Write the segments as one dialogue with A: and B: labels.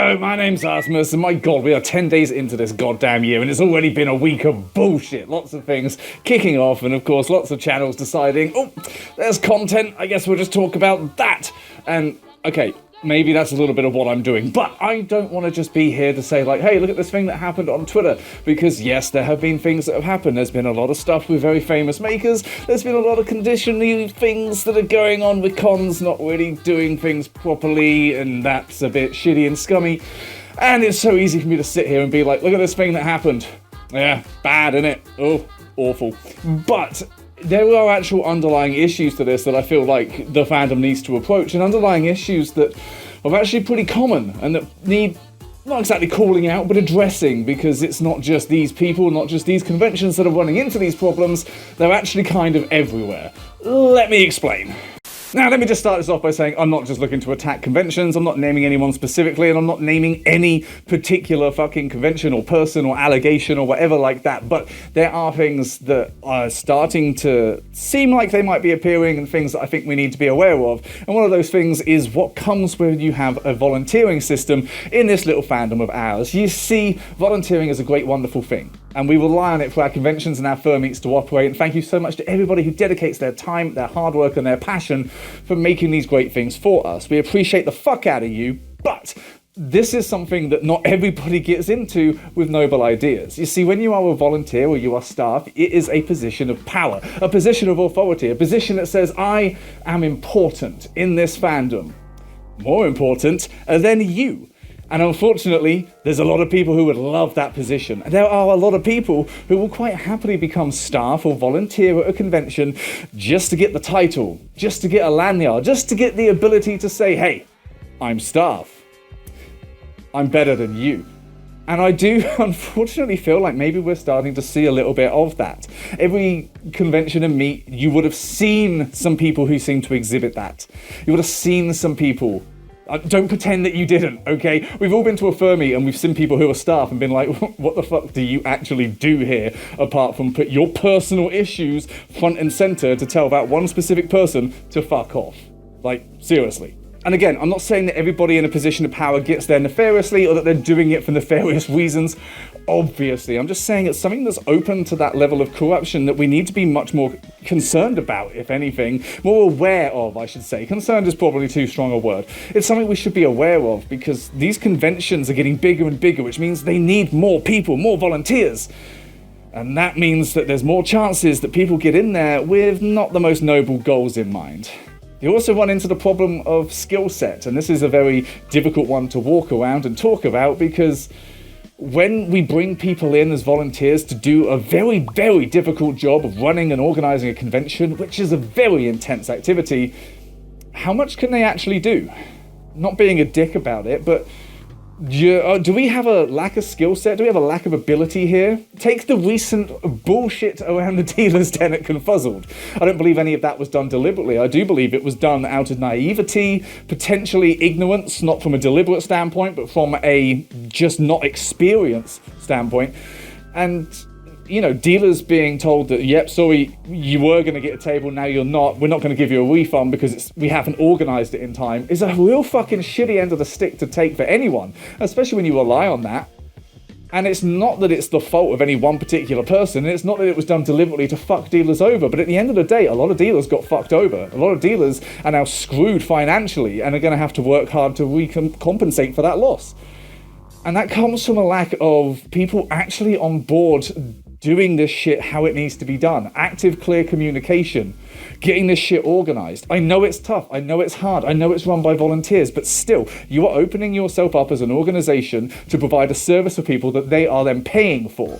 A: Hello, my name's Asmus, and my god, we are 10 days into this goddamn year, and it's already been a week of bullshit. Lots of things kicking off, and of course, lots of channels deciding, oh, there's content, I guess we'll just talk about that. And, okay, maybe that's a little bit of what I'm doing, but I don't want to just be here to say, like, hey, look at this thing that happened on Twitter, because yes, there have been things that have happened. There's been a lot of stuff with very famous makers. There's been a lot of conditioning things that are going on with cons not really doing things properly, and that's a bit shitty and scummy. And it's so easy for me to sit here and be like, look at this thing that happened. Yeah, bad, innit? Oh, awful. But there are actual underlying issues to this that I feel like the fandom needs to approach, and underlying issues that are actually pretty common and that need not exactly calling out, but addressing, because it's not just these people, not just these conventions that are running into these problems, they're actually kind of everywhere. Let me explain. Now, let me just start this off by saying I'm not just looking to attack conventions, I'm not naming anyone specifically, and I'm not naming any particular fucking convention or person or allegation or whatever like that, but there are things that are starting to seem like they might be appearing and things that I think we need to be aware of, and one of those things is what comes when you have a volunteering system in this little fandom of ours. You see, volunteering is a great, wonderful thing, and we rely on it for our conventions and our fur meets to operate, and thank you so much to everybody who dedicates their time, their hard work, and their passion for making these great things for us. We appreciate the fuck out of you, but this is something that not everybody gets into with noble ideas. You see, when you are a volunteer or you are staff, it is a position of power, a position of authority, a position that says, I am important in this fandom. More important than you. And unfortunately, there's a lot of people who would love that position. There are a lot of people who will quite happily become staff or volunteer at a convention just to get the title, just to get a lanyard, just to get the ability to say, hey, I'm staff. I'm better than you. And I do unfortunately feel like maybe we're starting to see a little bit of that. Every convention and meet, you would have seen some people who seem to exhibit that. You would have seen some people. Don't pretend that you didn't, okay? We've all been to a fur meet and we've seen people who are staff and been like, what the fuck do you actually do here, apart from put your personal issues front and center to tell that one specific person to fuck off? Like, seriously. And again, I'm not saying that everybody in a position of power gets there nefariously or that they're doing it for nefarious reasons. Obviously, I'm just saying it's something that's open to that level of corruption that we need to be much more concerned about, if anything. More aware of, I should say. Concerned is probably too strong a word. It's something we should be aware of, because these conventions are getting bigger and bigger, which means they need more people, more volunteers. And that means that there's more chances that people get in there with not the most noble goals in mind. You also run into the problem of skill set, and this is a very difficult one to walk around and talk about, because when we bring people in as volunteers to do a very, very difficult job of running and organizing a convention, which is a very intense activity, how much can they actually do? Not being a dick about it, but do we have a lack of skill set? Do we have a lack of ability here? Take the recent bullshit around the dealer's den at Confuzzled. I don't believe any of that was done deliberately. I do believe it was done out of naivety, potentially ignorance, not from a deliberate standpoint, but from a just not experience standpoint. And, you know, dealers being told that, yep, sorry, you were going to get a table, now you're not, we're not going to give you a refund because we haven't organised it in time, is a real fucking shitty end of the stick to take for anyone, especially when you rely on that. And it's not that it's the fault of any one particular person, and it's not that it was done deliberately to fuck dealers over, but at the end of the day, a lot of dealers got fucked over. A lot of dealers are now screwed financially and are going to have to work hard to compensate for that loss. And that comes from a lack of people actually on board doing this shit how it needs to be done. Active, clear communication. Getting this shit organised. I know it's tough. I know it's hard. I know it's run by volunteers. But still, you are opening yourself up as an organisation to provide a service for people that they are then paying for.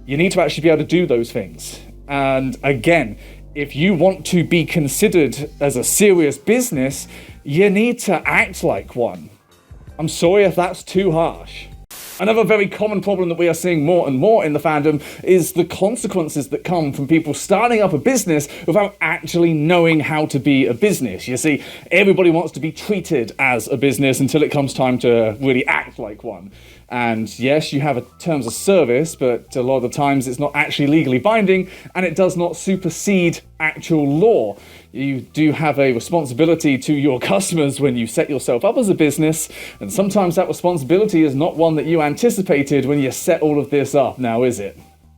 A: You need to actually be able to do those things. And again, if you want to be considered as a serious business, you need to act like one. I'm sorry if that's too harsh. Another very common problem that we are seeing more and more in the fandom is the consequences that come from people starting up a business without actually knowing how to be a business. You see, everybody wants to be treated as a business until it comes time to really act like one. And yes, you have terms of service, but a lot of the times it's not actually legally binding, and it does not supersede actual law. You do have a responsibility to your customers when you set yourself up as a business, and sometimes that responsibility is not one that you anticipated when you set all of this up, now is it?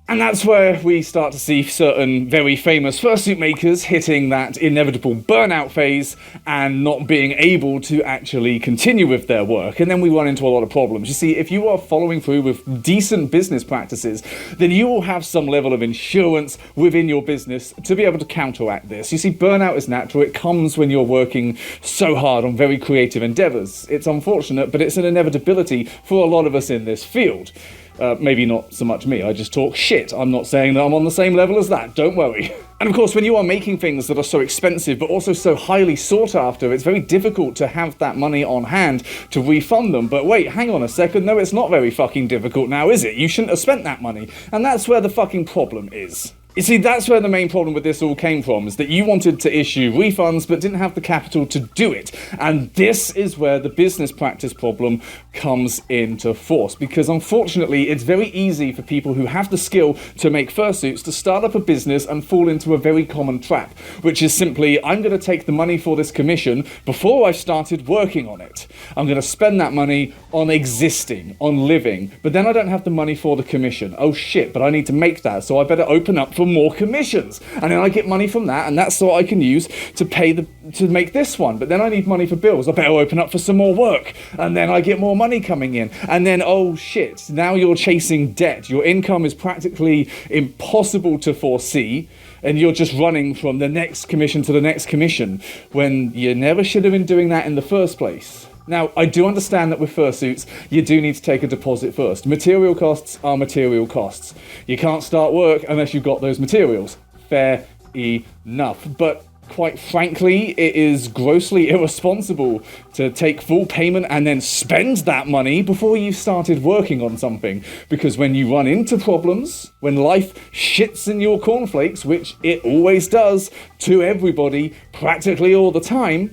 A: And that's where we start to see certain very famous fursuit makers hitting that inevitable burnout phase and not being able to actually continue with their work. And then we run into a lot of problems. You see, if you are following through with decent business practices, then you will have some level of insurance within your business to be able to counteract this. You see, burnout is natural. It comes when you're working so hard on very creative endeavors. It's unfortunate, but it's an inevitability for a lot of us in this field. Maybe not so much me, I just talk shit. I'm not saying that I'm on the same level as that, don't worry. And of course, when you are making things that are so expensive, but also so highly sought after, it's very difficult to have that money on hand to refund them. But wait, hang on a second, no, it's not very fucking difficult now, is it? You shouldn't have spent that money. And that's where the fucking problem is. You see, that's where the main problem with this all came from, is that you wanted to issue refunds but didn't have the capital to do it. And this is where the business practice problem comes into force, because unfortunately it's very easy for people who have the skill to make fursuits to start up a business and fall into a very common trap, which is simply, I'm going to take the money for this commission before I've started working on it. I'm going to spend that money on existing, on living, but then I don't have the money for the commission. Oh shit, but I need to make that, so I better open up for more commissions, and then I get money from that, and that's what I can use to to make this one. But then I need money for bills. I better open up for some more work, and then I get more money coming in, and then oh shit, now you're chasing debt. Your income is practically impossible to foresee, and you're just running from the next commission to the next commission when you never should have been doing that in the first place. Now, I do understand that with fursuits, you do need to take a deposit first. Material costs are material costs. You can't start work unless you've got those materials. Fair enough. But quite frankly, it is grossly irresponsible to take full payment and then spend that money before you've started working on something. Because when you run into problems, when life shits in your cornflakes, which it always does to everybody practically all the time,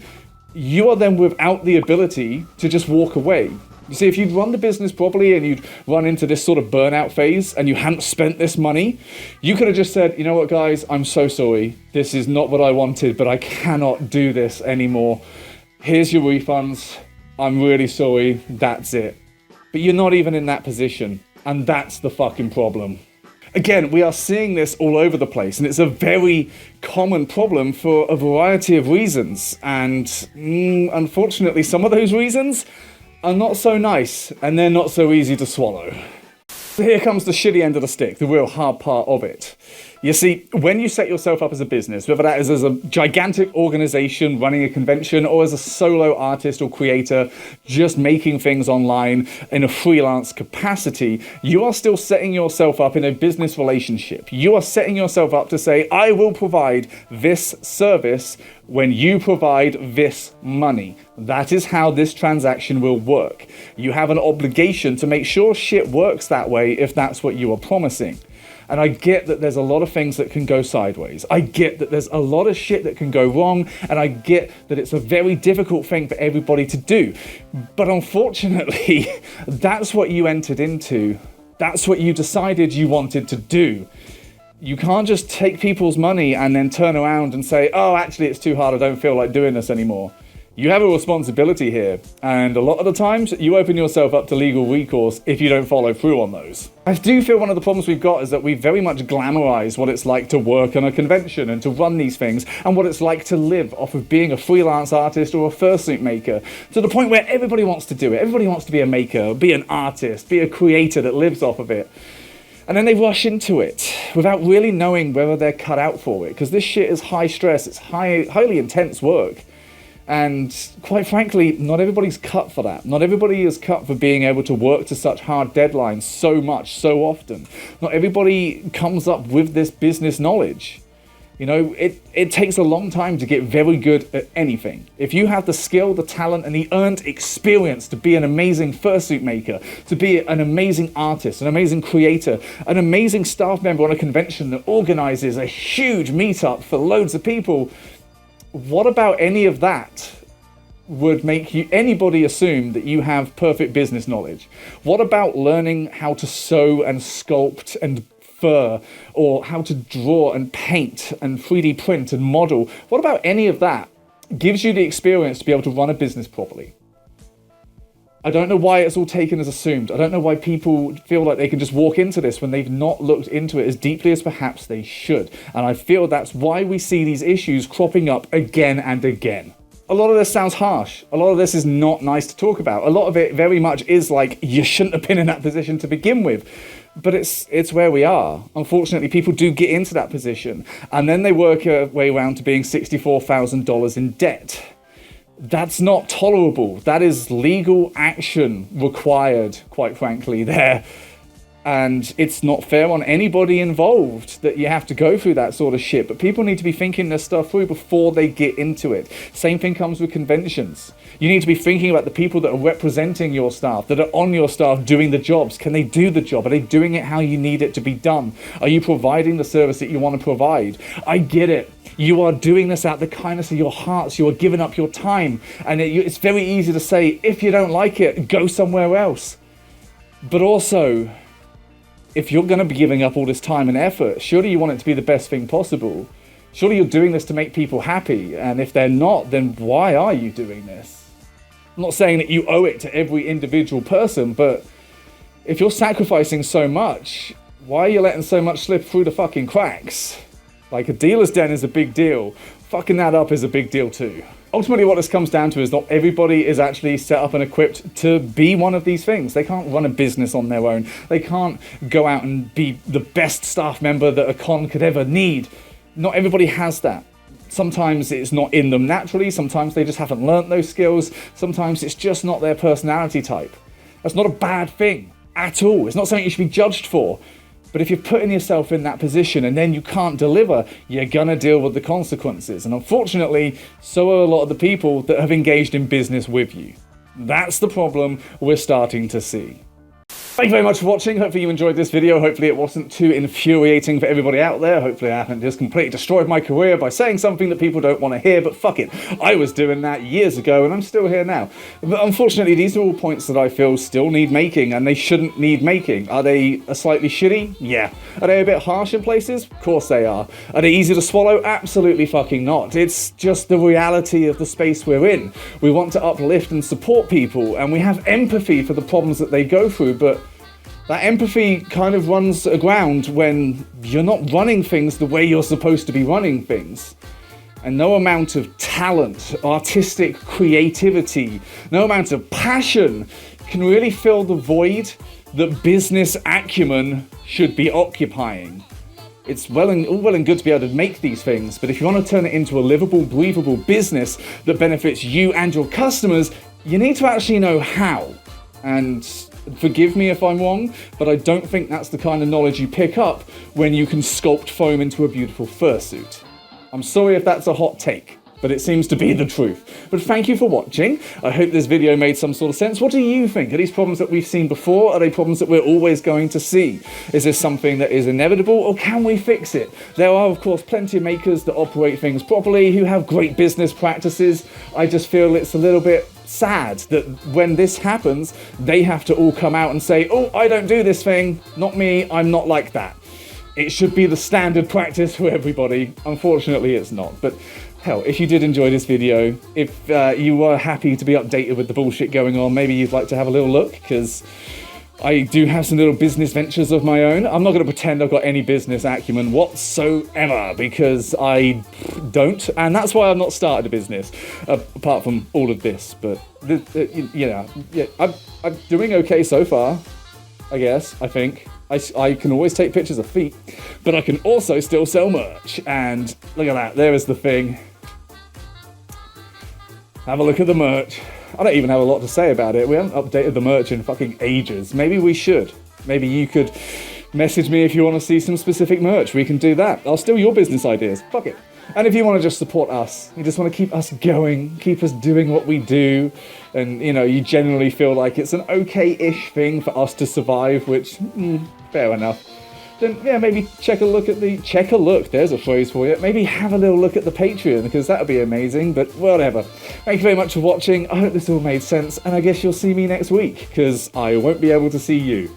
A: you are then without the ability to just walk away. You see, if you'd run the business properly and you'd run into this sort of burnout phase and you hadn't spent this money, you could have just said, you know what, guys, I'm so sorry. This is not what I wanted, but I cannot do this anymore. Here's your refunds. I'm really sorry. That's it. But you're not even in that position, and that's the fucking problem. Again, we are seeing this all over the place, and it's a very common problem for a variety of reasons. And unfortunately, some of those reasons are not so nice, and they're not so easy to swallow. Here comes the shitty end of the stick, the real hard part of it. You see, when you set yourself up as a business, whether that is as a gigantic organization running a convention or as a solo artist or creator just making things online in a freelance capacity, you are still setting yourself up in a business relationship. You are setting yourself up to say, I will provide this service when you provide this money. That is how this transaction will work. You have an obligation to make sure shit works that way if that's what you are promising. And I get that there's a lot of things that can go sideways. I get that there's a lot of shit that can go wrong, and I get that it's a very difficult thing for everybody to do. But unfortunately, that's what you entered into. That's what you decided you wanted to do. You can't just take people's money and then turn around and say, oh, actually, it's too hard. I don't feel like doing this anymore. You have a responsibility here, and a lot of the times you open yourself up to legal recourse if you don't follow through on those. I do feel one of the problems we've got is that we very much glamorize what it's like to work on a convention and to run these things, and what it's like to live off of being a freelance artist or a fursuit maker, to the point where everybody wants to do it. Everybody wants to be a maker, be an artist, be a creator that lives off of it. And then they rush into it without really knowing whether they're cut out for it, because this shit is high stress, it's highly intense work. And quite frankly, not everybody's cut for that. Not everybody is cut for being able to work to such hard deadlines so much, so often. Not everybody comes up with this business knowledge. You know, it takes a long time to get very good at anything. If you have the skill, the talent, and the earned experience to be an amazing fursuit maker, to be an amazing artist, an amazing creator, an amazing staff member on a convention that organizes a huge meetup for loads of people, what about any of that would make anybody assume that you have perfect business knowledge? What about learning how to sew and sculpt and fur, or how to draw and paint and 3D print and model? What about any of that gives you the experience to be able to run a business properly? I don't know why it's all taken as assumed. I don't know why people feel like they can just walk into this when they've not looked into it as deeply as perhaps they should. And I feel that's why we see these issues cropping up again and again. A lot of this sounds harsh. A lot of this is not nice to talk about. A lot of it very much is like, you shouldn't have been in that position to begin with. But it's where we are. Unfortunately, people do get into that position, and then they work their way around to being $64,000 in debt. That's not tolerable. That is legal action required, quite frankly, there. And it's not fair on anybody involved that you have to go through that sort of shit. But people need to be thinking this stuff through before they get into it. Same thing comes with conventions. You need to be thinking about the people that are representing your staff, that are on your staff doing the jobs. Can they do the job? Are they doing it how you need it to be done? Are you providing the service that you want to provide? I get it. You are doing this out of the kindness of your hearts. You are giving up your time. And it's very easy to say, if you don't like it, go somewhere else. But also, if you're going to be giving up all this time and effort, surely you want it to be the best thing possible. Surely you're doing this to make people happy. And if they're not, then why are you doing this? I'm not saying that you owe it to every individual person, but if you're sacrificing so much, why are you letting so much slip through the fucking cracks? Like, a dealer's den is a big deal. Fucking that up is a big deal too. Ultimately, what this comes down to is not everybody is actually set up and equipped to be one of these things. They can't run a business on their own. They can't go out and be the best staff member that a con could ever need. Not everybody has that. Sometimes it's not in them naturally. Sometimes they just haven't learnt those skills. Sometimes it's just not their personality type. That's not a bad thing at all. It's not something you should be judged for. But if you're putting yourself in that position and then you can't deliver, you're gonna deal with the consequences. And unfortunately, so are a lot of the people that have engaged in business with you. That's the problem we're starting to see. Thank you very much for watching. Hopefully you enjoyed this video. Hopefully it wasn't too infuriating for everybody out there. Hopefully I haven't just completely destroyed my career by saying something that people don't want to hear, but fuck it. I was doing that years ago and I'm still here now. But unfortunately, these are all points that I feel still need making, and they shouldn't need making. Are they slightly shitty? Yeah. Are they a bit harsh in places? Of course they are. Are they easy to swallow? Absolutely fucking not. It's just the reality of the space we're in. We want to uplift and support people, and we have empathy for the problems that they go through, but that empathy kind of runs aground when you're not running things the way you're supposed to be running things. And no amount of talent, artistic creativity, no amount of passion can really fill the void that business acumen should be occupying. It's all well and good to be able to make these things, but if you want to turn it into a livable, breathable business that benefits you and your customers, you need to actually know how. And forgive me if I'm wrong, but I don't think that's the kind of knowledge you pick up when you can sculpt foam into a beautiful fursuit. I'm sorry if that's a hot take, but it seems to be the truth. But thank you for watching. I hope this video made some sort of sense. What do you think? Are these problems that we've seen before? Are they problems that we're always going to see? Is this something that is inevitable, or can we fix it? There are, of course, plenty of makers that operate things properly, who have great business practices. I just feel it's a little bit sad that when this happens, they have to all come out and say, oh, I don't do this thing, not me, I'm not like that. It should be the standard practice for everybody. Unfortunately, it's not. But hell, if you did enjoy this video, if you were happy to be updated with the bullshit going on, maybe you'd like to have a little look, because I do have some little business ventures of my own. I'm not going to pretend I've got any business acumen whatsoever, because I don't, and that's why I've not started a business, apart from all of this. But, I'm doing okay so far, I guess, I think. I can always take pictures of feet, but I can also still sell merch. And look at that, there is the thing. Have a look at the merch. I don't even have a lot to say about it. We haven't updated the merch in fucking ages. Maybe we should. Maybe you could message me if you want to see some specific merch. We can do that. I'll steal your business ideas. Fuck it. And if you want to just support us, you just want to keep us going, keep us doing what we do, and, you generally feel like it's an okay-ish thing for us to survive, which, fair enough. then yeah, maybe there's a phrase for you, maybe have a little look at the Patreon, because that would be amazing, but whatever. Thank you very much for watching, I hope this all made sense, and I guess you'll see me next week, because I won't be able to see you.